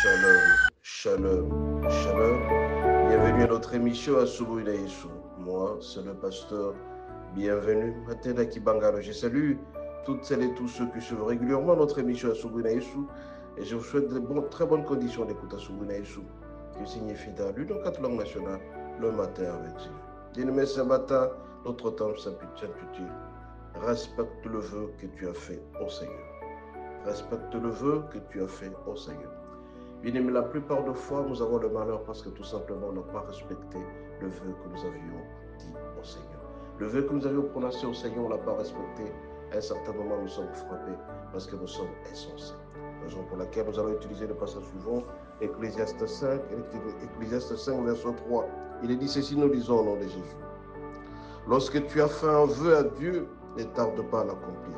Shalom, shalom, shalom. Bienvenue à notre émission à Subuna Yesu. Moi, c'est le pasteur. Bienvenue. Matenda Kibangalo. Je salue toutes celles et tous ceux qui suivent régulièrement notre émission à Subuna Yesu. Et je vous souhaite de très bonnes conditions d'écoute à Subuna Yesu, qui signifie dans l'une aux quatre langues nationales, le matin avec Jésus. Bien-aimé, ce matin, notre temps s'intitule Respecte le vœu que tu as fait au Seigneur. Respecte le vœu que tu as fait au Seigneur. Bien-aimé, la plupart des fois, nous avons le malheur parce que tout simplement, on n'a pas respecté le vœu que nous avions dit au Seigneur. Le vœu que nous avions prononcé au Seigneur, on ne l'a pas respecté. À un certain moment, nous sommes frappés parce que nous sommes insensés. Raison pour laquelle nous allons utiliser le passage suivant, Ecclésiaste 5, verset 3. Il est dit ceci, nous lisons au nom de Jésus. Lorsque tu as fait un vœu à Dieu, ne tarde pas à l'accomplir,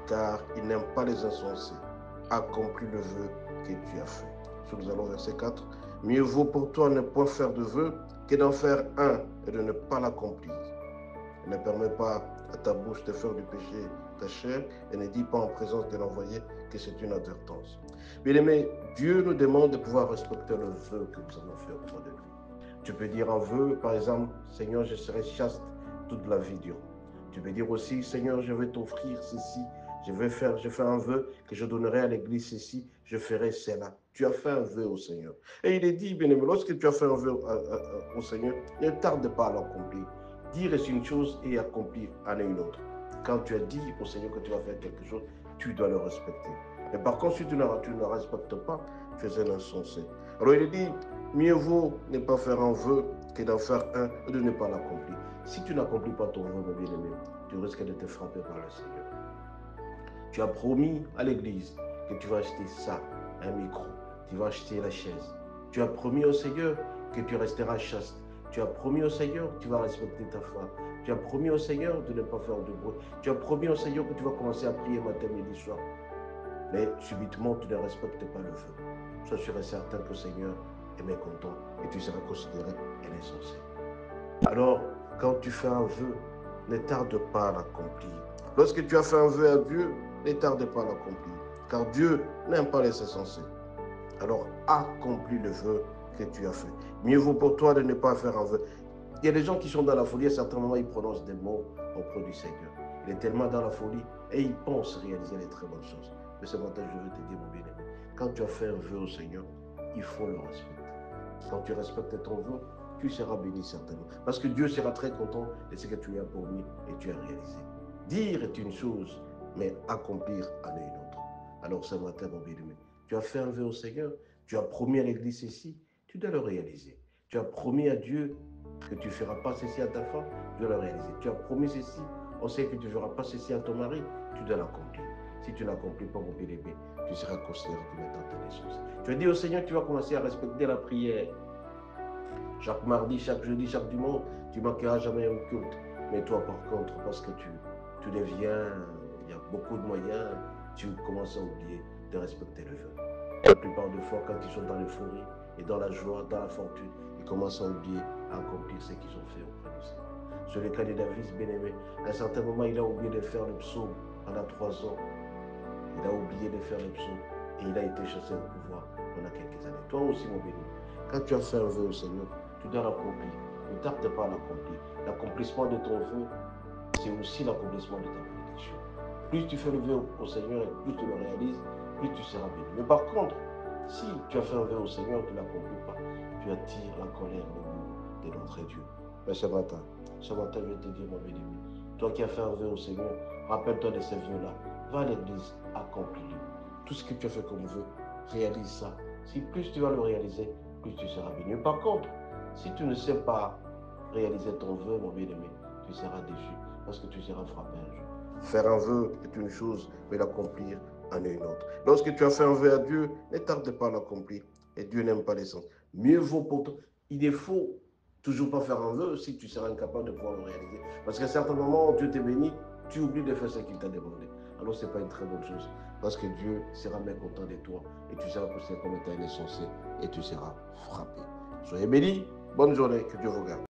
car il n'aime pas les insensés. Accomplis le vœu que tu as fait. Nous allons au verset 4. Mieux vaut pour toi ne point faire de vœu que d'en faire un et de ne pas l'accomplir. Ne permets pas à ta bouche de faire du péché ta chair et ne dis pas en présence de l'envoyé que c'est une advertence. Bien-aimé, Dieu nous demande de pouvoir respecter le vœu que nous avons fait auprès de lui. Tu peux dire un vœu, par exemple, Seigneur, je serai chaste toute la vie durant. Tu peux dire aussi, Seigneur, je vais t'offrir ceci, je fais un vœu que je donnerai à l'église ceci, je ferai cela. Tu as fait un vœu au Seigneur. Et il est dit, bien-aimé, lorsque tu as fait un vœu au Seigneur, ne tarde pas à l'accomplir. Dire est une chose et accomplir en est une autre. Quand tu as dit au Seigneur que tu vas faire quelque chose, tu dois le respecter. Mais par contre, si tu ne le respectes pas, tu es un insensé. Alors il est dit, mieux vaut ne pas faire un vœu que d'en faire un et de ne pas l'accomplir. Si tu n'accomplis pas ton vœu, mon bien-aimé, tu risques de te frapper par le Seigneur. Tu as promis à l'église que tu vas acheter ça, un micro, tu vas acheter la chaise. Tu as promis au Seigneur que tu resteras chaste. Tu as promis au Seigneur que tu vas respecter ta femme. Tu as promis au Seigneur de ne pas faire de bruit. Tu as promis au Seigneur que tu vas commencer à prier matin, midi, soir. Mais subitement, tu ne respectes pas le vœu. Sois sûr et certain que le Seigneur est mécontent et tu seras considéré un insensé. Alors, quand tu fais un vœu, ne tarde pas à l'accomplir. Lorsque tu as fait un vœu à Dieu, ne tarde pas à l'accomplir, car Dieu n'aime pas les insensés. Alors, accomplis le vœu que tu as fait. Mieux vaut pour toi de ne pas faire un vœu. Il y a des gens qui sont dans la folie, à certains moments, ils prononcent des mots auprès du Seigneur. Il est tellement dans la folie et il pense réaliser les très bonnes choses. Mais ce matin, je veux te dire, mon bien-aimé, quand tu as fait un vœu au Seigneur, il faut le respecter. Quand tu respectes ton vœu, tu seras béni certainement. Parce que Dieu sera très content de ce que tu as promis et tu as réalisé. Dire est une chose, mais accomplir en est une autre. Alors ce matin, mon bien-aimé, tu as fait un vœu au Seigneur, tu as promis à l'église ceci, tu dois le réaliser. Tu as promis à Dieu que tu ne feras pas ceci à ta femme, tu dois le réaliser. Tu as promis ceci, on sait que tu ne feras pas ceci à ton mari, tu dois l'accomplir. Si tu n'accomplis pas, mon bien-aimé, tu seras considéré comme étant ta naissance. Tu as dit au Seigneur, tu vas commencer à respecter la prière. Chaque mardi, chaque jeudi, chaque dimanche, tu ne manqueras jamais un culte. Mais toi, par contre, parce que tu deviens, il y a beaucoup de moyens, tu commences à oublier de respecter le vœu. La plupart des fois, quand ils sont dans l'euphorie et dans la joie, dans la fortune, ils commencent à oublier à accomplir ce qu'ils ont fait auprès du Seigneur. Sur le cas de David, bien-aimé, à un certain moment, il a oublié de faire le psaume pendant 3 ans. Il a oublié de faire le psaume et il a été chassé au pouvoir pendant quelques années. Toi aussi, mon béni, quand tu as fait un vœu au Seigneur, tu dois l'accomplir. Ne tarde pas à l'accomplir. L'accomplissement de ton vœu, c'est aussi l'accomplissement de ta bénédiction. Plus tu fais le vœu au Seigneur et plus tu le réalises, plus tu seras béni. Mais par contre, si tu as fait un vœu au Seigneur et tu ne l'accomplis pas, tu attires la colère, le goût de notre Dieu. Mais ce matin, je vais te dire, mon béni, toi qui as fait un vœu au Seigneur, rappelle-toi de ces vœux-là. Va à l'église, accomplis-le. Tout ce que tu as fait comme vœu, réalise ça. Si plus tu vas le réaliser, plus tu seras béni. Par contre, si tu ne sais pas réaliser ton vœu, mon bien-aimé, tu seras déçu parce que tu seras frappé un jour. Faire un vœu est une chose, mais l'accomplir en est une autre. Lorsque tu as fait un vœu à Dieu, ne tarde pas à l'accomplir. Et Dieu n'aime pas les sens. Mieux vaut pour toi. Il est faux toujours pas faire un vœu si tu seras incapable de pouvoir le réaliser. Parce qu'à certains moments, Dieu te bénit, tu oublies de faire ce qu'il t'a demandé. Alors ce n'est pas une très bonne chose. Parce que Dieu sera mécontent de toi et tu seras considéré comme étant insensé et tu seras frappé. Soyez bénis. Bonne journée. Que Dieu vous garde.